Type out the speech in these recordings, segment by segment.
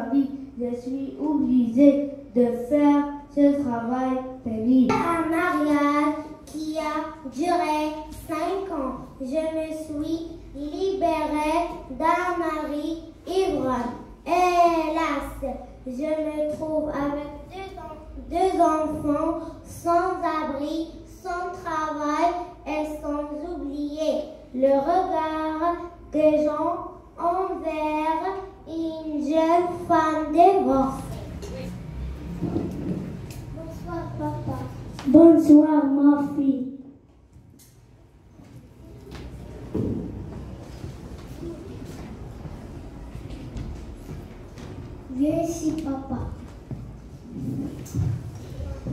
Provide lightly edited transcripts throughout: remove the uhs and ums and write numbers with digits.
ma vie, je suis obligée de faire ce travail pénible. Un mariage qui a duré 5 ans. Je me suis libérée d'un mari ivrogne. Hélas, je me trouve avec deux enfants sans abri, sans travail et sans oublier le regard des gens envers une jeune femme divorcée. Bonsoir, papa. Bonsoir, ma fille. Viens ici, papa.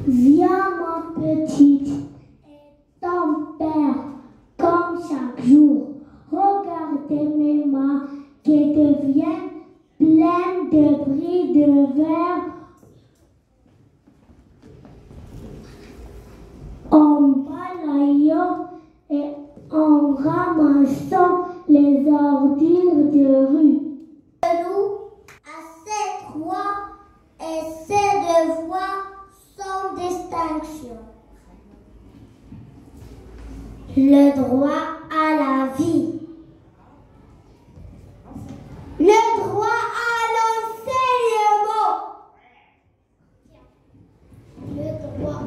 Viens, ma petite, et ton père, comme chaque jour. Regardez mes mains qui deviennent pleines de bris de verre en balayant et en ramassant les ordures de rue. Nous, à ces trois et ces devoirs sans distinction. Le droit à la vie. Le droit à l'enseignement. Le droit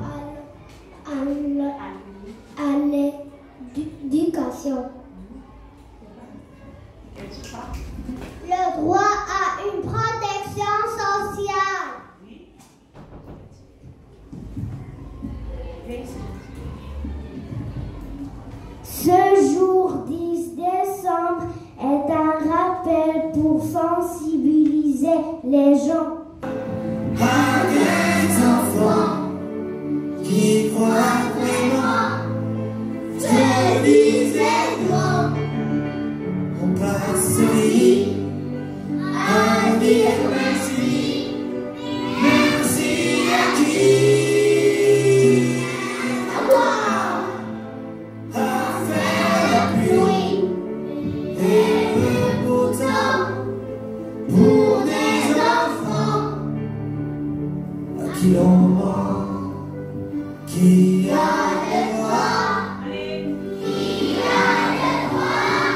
à l'éducation. Le droit à une protection sociale. Ce jour 10 décembre est un rappel pour sensibiliser les gens. À des enfants qui croient vraiment, petits et grands, on passe à dire merci, merci à qui? À moi, à faire la pluie et le beau temps pour des enfants à qui l'on ment, qui a des droits, qui a des droits,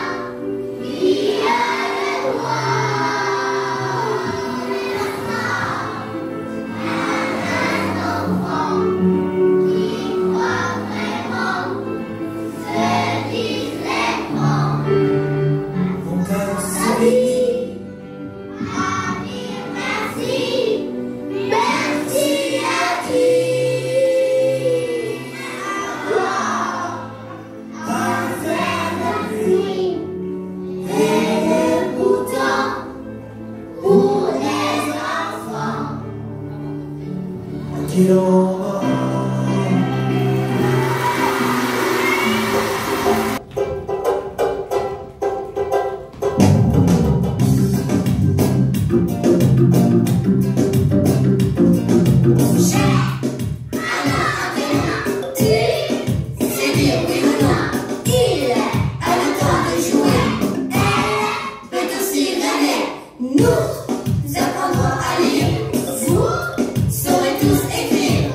qui a des droits. Nous apprendrons à lire, vous saurez tous écrire.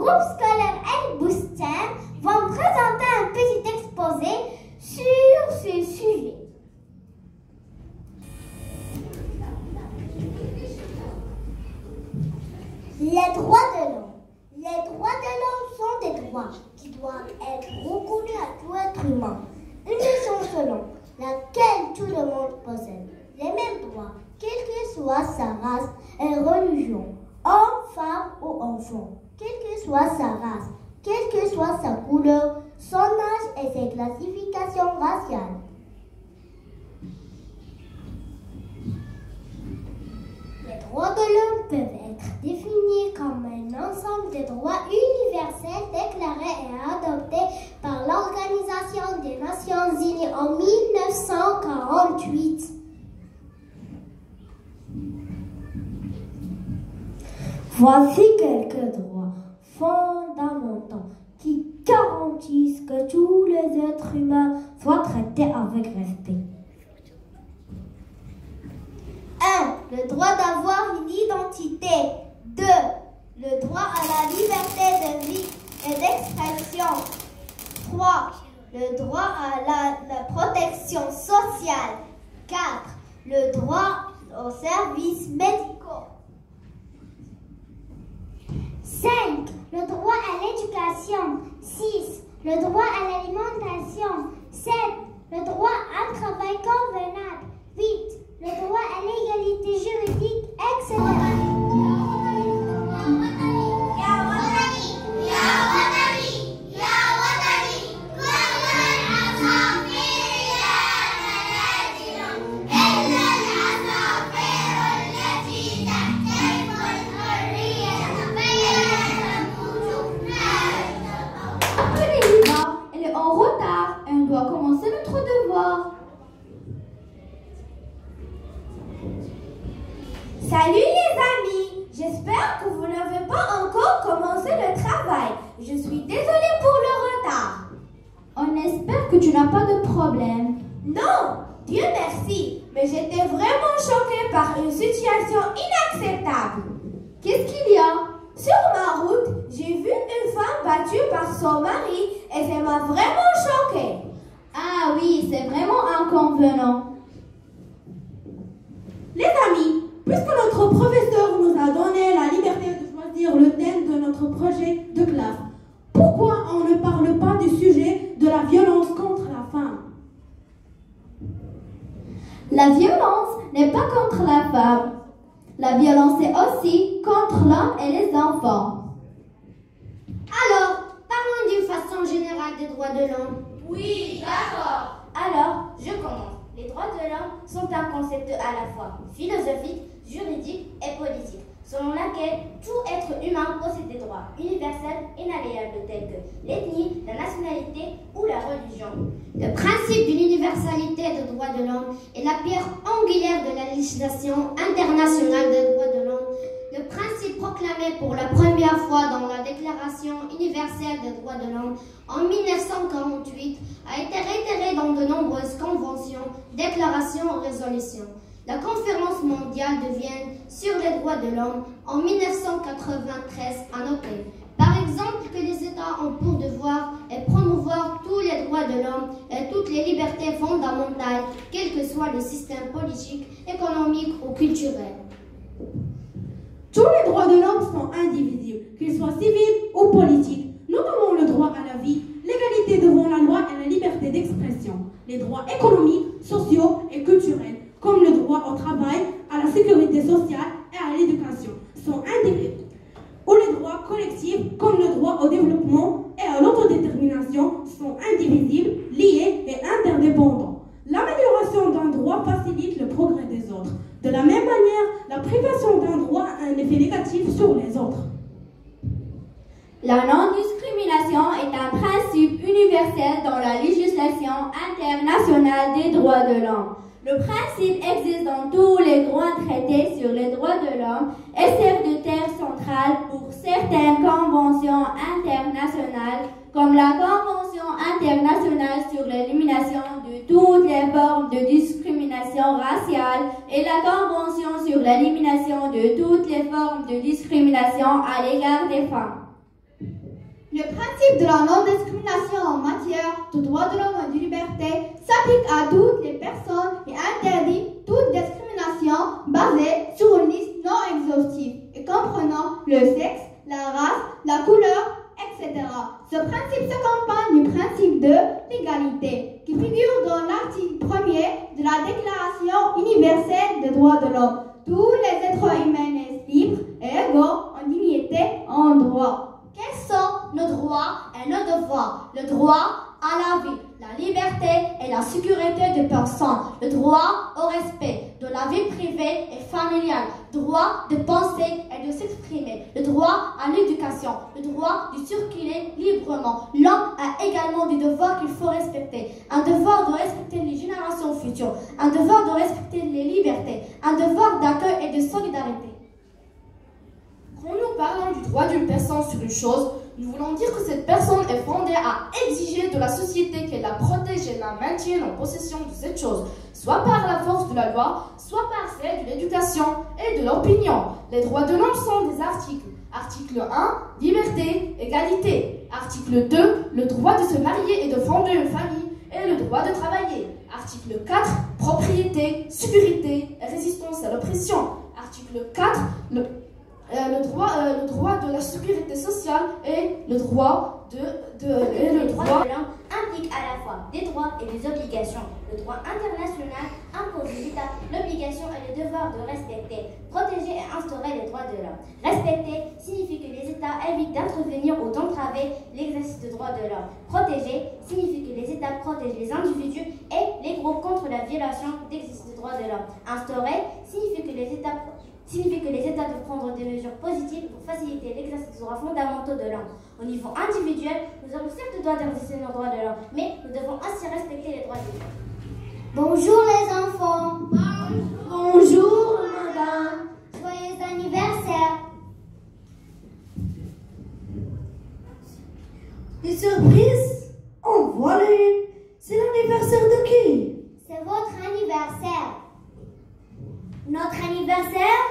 groupe scolaire El Boustan vont présenter un petit exposé sur ce sujet. Les droits de l'homme. Les droits de l'homme sont des droits qui doivent être reconnus à tout être humain. Une notion selon laquelle tout le monde possède les mêmes droits, quelle que soit sa race et religion, homme, femme ou enfant, quelle que soit sa race, quelle que soit sa couleur, son âge et ses classifications raciales. Les droits de l'homme peuvent être définis comme un ensemble de droits universels déclarés et adoptés par l'Organisation des Nations Unies en 1948. Voici quelques droits fondamentaux qui garantissent que tous les êtres humains soient traités avec respect. 1. Le droit d'avoir une identité. 2. Le droit à la liberté de vie et d'expression. 3. Le droit à la protection sociale. 4. Le droit aux services médicaux. 5. Le droit à l'éducation. 6. Le droit à l'alimentation. 7. Le droit à un travail convenable. 8. Le droit à l'égalité juridique, etc. Elle est en retard et on doit commencer notre devoir. Salut les amis, j'espère que vous n'avez pas encore commencé le travail. Je suis désolée pour le retard. On espère que tu n'as pas de problème. Non, Dieu merci, mais j'étais vraiment choquée par une situation inacceptable. Qu'est-ce qu'il y a? Sur ma route, j'ai vu une femme battue par son mari et ça m'a vraiment choquée. Ah oui, c'est vraiment inconvenant. Les amis, puisque notre professeur nous a donné la liberté de choisir le thème de notre projet de classe, pourquoi on ne parle pas du sujet de la violence contre la femme? La violence n'est pas contre la femme. La violence est aussi contre l'homme et les enfants. Alors, parlons d'une façon générale des droits de l'homme. Oui, d'accord. Alors, je commence. Les droits de l'homme sont un concept à la fois philosophique, juridique et politique, selon laquelle tout être humain possède des droits universels inaliénables tels que l'ethnie, la nationalité ou la religion. Le principe d'une universalité des droits de l'homme est la pierre angulaire de la législation internationale des droits de l'homme. Le principe proclamé pour la première fois dans la Déclaration universelle des droits de l'homme en 1948 a été réitéré dans de nombreuses conventions, déclarations et résolutions. La conférence mondiale de Vienne sur les droits de l'homme en 1993 a noté, par exemple, que les États ont pour devoir et promouvoir tous les droits de l'homme et toutes les libertés fondamentales, quel que soit le système politique, économique ou culturel. Tous les droits de l'homme sont indivisibles, qu'ils soient civils ou politiques, notamment le droit à la vie, l'égalité devant la loi et la liberté d'expression, les droits économiques, sociaux et culturels, comme le droit au travail, à la sécurité sociale et à l'éducation, sont indivisibles. Ou les droits collectifs, comme le droit au développement et à l'autodétermination, sont indivisibles, liés et interdépendants. L'amélioration d'un droit facilite le progrès des autres. De la même manière, la privation d'un droit a un effet négatif sur les autres. La non-discrimination est un principe universel dans la législation internationale des droits de l'homme. Le principe existe dans tous les droits traités sur les droits de l'homme et sert de terre centrale pour certaines conventions internationales, comme la Convention internationale sur l'élimination de toutes les formes de discrimination raciale et la Convention sur l'élimination de toutes les formes de discrimination à l'égard des femmes. Le principe de la non-discrimination en matière de droits de l'homme et de liberté s'applique à toutes les personnes et interdit toute discrimination basée sur une liste non exhaustive et comprenant le sexe, la race, la couleur, etc. Ce principe s'accompagne du principe de l'égalité qui figure dans l'article 1er de la Déclaration universelle des droits de l'homme. Tous les êtres humains naissent libres et égaux en dignité et en droit. Quels sont nos droits et nos devoirs? Le droit à la vie, la liberté et la sécurité des personnes, le droit au respect de la vie privée et familiale, le droit de penser et de s'exprimer, le droit à l'éducation, le droit de circuler librement. L'homme a également des devoirs qu'il faut respecter. Un devoir de respecter les générations futures, un devoir de respecter les libertés, un devoir d'accueil et de solidarité. Quand nous parlons du droit d'une personne sur une chose, nous voulons dire que cette personne est fondée à exiger de la société qu'elle la protège et la maintienne en possession de cette chose, soit par la force de la loi, soit par celle de l'éducation et de l'opinion. Les droits de l'homme sont des articles. Article 1, liberté, égalité. Article 2, le droit de se marier et de fonder une famille et le droit de travailler. Article 4, propriété, sécurité et résistance à l'oppression. Article 4, le droit de la sécurité sociale et le droit de l'homme implique à la fois des droits et des obligations. Le droit international impose aux États l'obligation et le devoir de respecter, protéger et instaurer les droits de l'homme. Respecter signifie que les États évitent d'intervenir ou d'entraver l'exercice des droits de l'homme. Protéger signifie que les États protègent les individus et les groupes contre la violation d'exercice des droits de l'homme. Instaurer signifie que les États doivent prendre des mesures positives pour faciliter l'exercice des droits fondamentaux de l'homme. Au niveau individuel, nous avons certes le droit d'exercer nos droits de l'homme, mais nous devons aussi respecter les droits des autres. Bonjour les enfants. Bonjour, madame. Joyeux anniversaire. Une surprise? Oh, voilà une. C'est l'anniversaire de qui? C'est votre anniversaire. Notre anniversaire?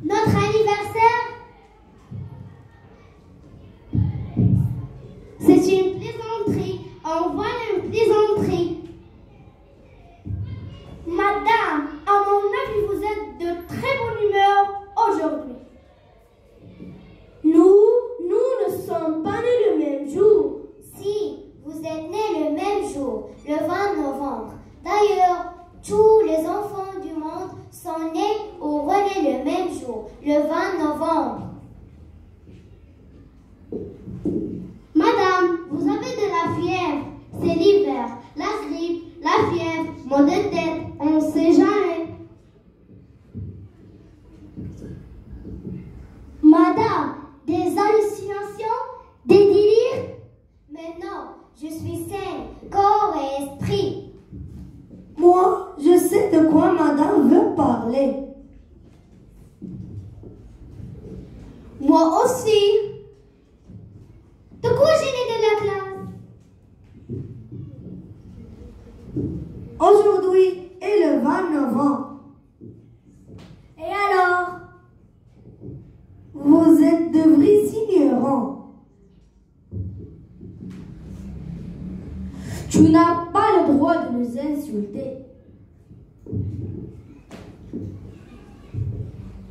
Notre anniversaire? C'est une plaisanterie. Envoie une plaisanterie. Madame, à mon avis, vous êtes de très bonne humeur aujourd'hui. Nous ne sommes pas nés le même jour. Si, vous êtes nés le même jour, le 20 novembre. D'ailleurs, tous les enfants du monde sont nés ou renés le même jour, le 20 novembre. Madame, vous avez de la fièvre. C'est l'hiver. La grippe, la fièvre, mal de tête, on ne sait jamais. Madame, des hallucinations, des délires? Mais non, je suis saine, corps et esprit. Moi, je sais de quoi madame veut parler. Moi aussi. De quoi j'ai de la classe? Aujourd'hui est le 20 novembre. Et alors? Vous êtes de vrais ignorants. Tu n'as pas le droit de nous insulter.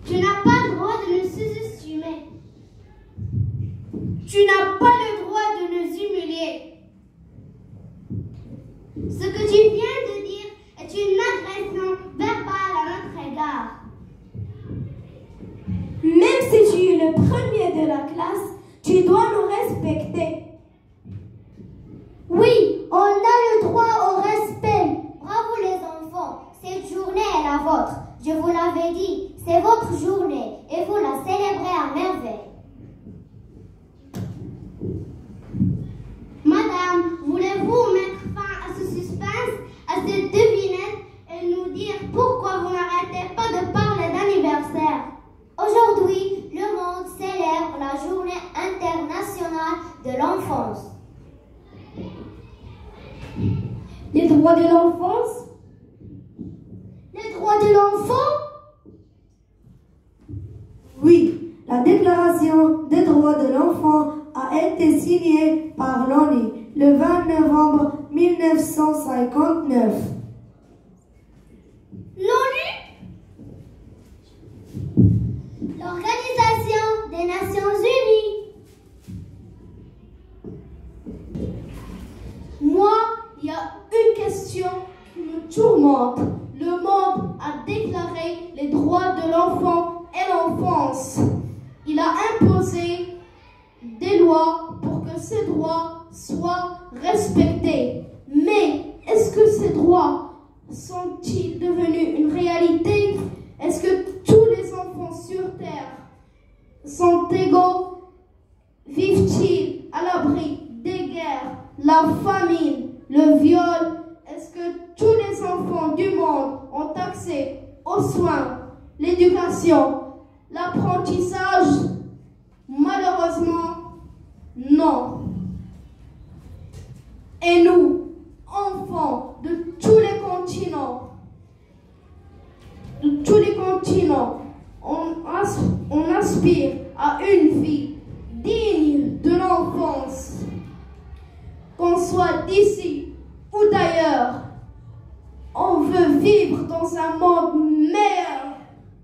Tu n'as pas le droit de nous sous-estimer. Tu n'as pas le droit de nous humilier. Ce que tu viens de dire est une agression verbale à notre égard. Même si tu es le premier de la classe, tu dois nous respecter. Oui, on a le droit au respect. Bravo les enfants, cette journée est la vôtre. Je vous l'avais dit, c'est votre journée et vous la célébrez à merveille. Madame, voulez-vous mettre fin à ce suspense, à cette devinette et nous dire pourquoi vous n'arrêtez pas de parler d'anniversaire? Aujourd'hui, le monde célèbre la journée internationale de l'enfance. Les droits de l'enfance? Les droits de l'enfant? Oui, droits de l'enfant a été signé par l'ONU le 20 novembre 1959. L'ONU, l'Organisation des Nations Unies. Moi, il y a une question qui me tourmente. Le monde a déclaré les droits de l'enfant et l'enfance. Il a imposé des lois pour que ces droits soient respectés. Mais est-ce que ces droits sont-ils devenus une réalité? Est-ce que tous les enfants sur Terre sont égaux? Vivent-ils à l'abri des guerres, la famine, le viol? Est-ce que tous les enfants du monde ont accès aux soins, l'éducation, l'apprentissage? Malheureusement, non. Et nous, enfants de tous les continents, on aspire à une vie digne de l'enfance. Qu'on soit d'ici ou d'ailleurs, on veut vivre dans un monde meilleur.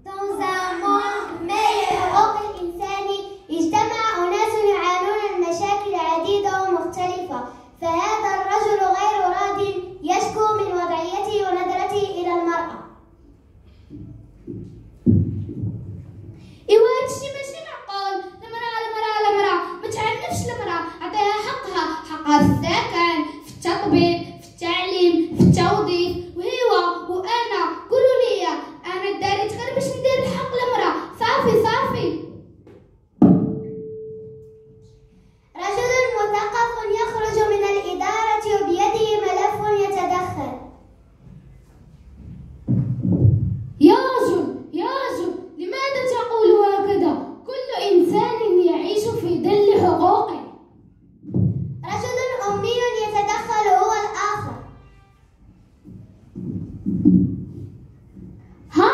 Dans un monde meilleur. حقوق الإنسان اجتمع أناس يعانون المشاكل عديدة ومختلفة، فهذا الرجل غير راض يشكو من وضعيته ونظرته إلى المرأة. ايوا هادشي ماشي معقول. المرأة ما تعنفش المرأة، عطيها حقها في السكن، في التطبيب، في التعليم، في التوظيف. وانا قولوا لي انا داريت غير باش ندير الحق للمرأة. صافي رجل مثقف يخرج من الإدارة وبيده ملف يتدخل. يا رجل لماذا تقول هكذا؟ كل إنسان يعيش في ظل حقوقه. رجل أمي يتدخل هو الآخر. ها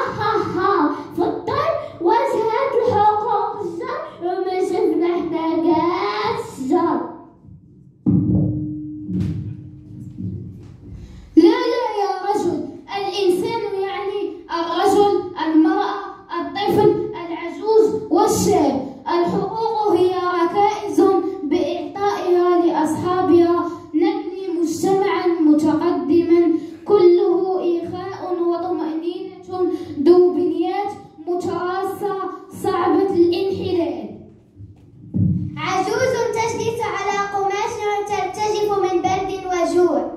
فطر وجهت الحقوق الزر وما شفنا احتاجات الزر. لا يا رجل، الإنسان يعني الرجل، المرأة، الطفل، العجوز والشاب. الحقوق هي ركائز بإعطائها لأصحابها نبني مجتمعا متقدما كله إخاء وطمأنينة ذو بنيات متراصة صعبة الانحلال. عجوز تجلس على قماش ترتجف من برد وجوع.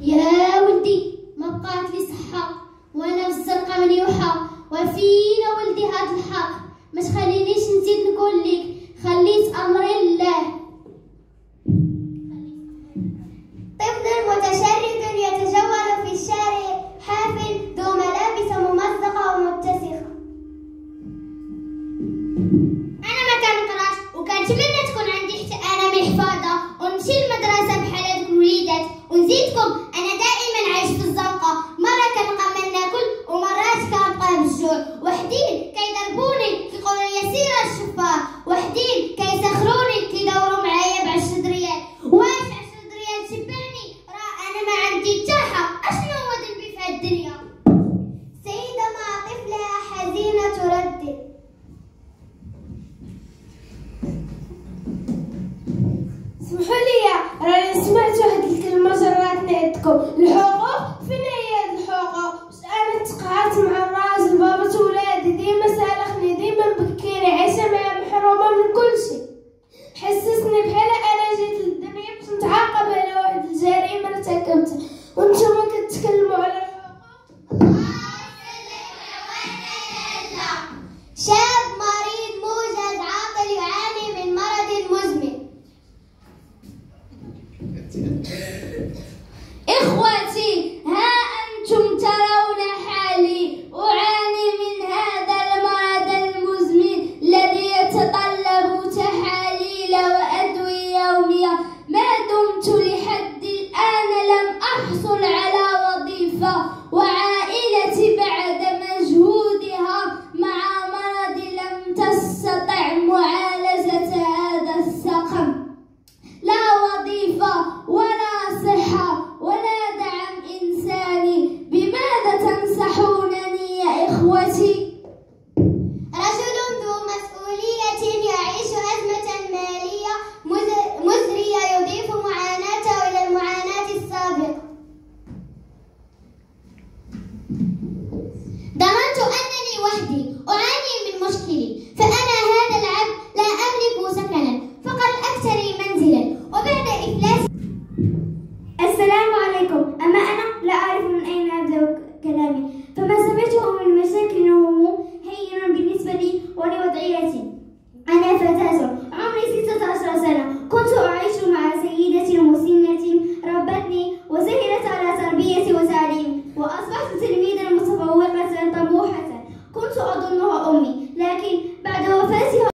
يا ولدي ما بقات لي صحة وانا في الزرقاء مليوحة، وفينا ولدي هاد الحق. ما تخلينيش نزيد نقول لك، خليت امري لله. طفل متشرد يتجول في الشارع حافل ذو ملابس ممزقة ومتسخة. انا ما كنقراش وكنتمنى تكون عندي حتى انا من الحفاظة ونمشي للمدرسة بحال هاد الوليدات. ونزيدكم انا دائما عايش في الزنقة، مرة كنبقى ما ناكل ومرات كنبقى بالجوع. وحدين كيضربوني كيقولوا لي سير الشفار، وحدين كيسخروني كيدوروا معايا ب10 ريال. واش 10 ريال تشبعني؟ راه انا ما عندي حتى حق. اشنو هو ذنبي في هاد الدنيا؟ سيدة مع طفلها حزينة تردد. اسمحوا لي راني سمعت واحد الكلمة جراتني عندكم. الحقوق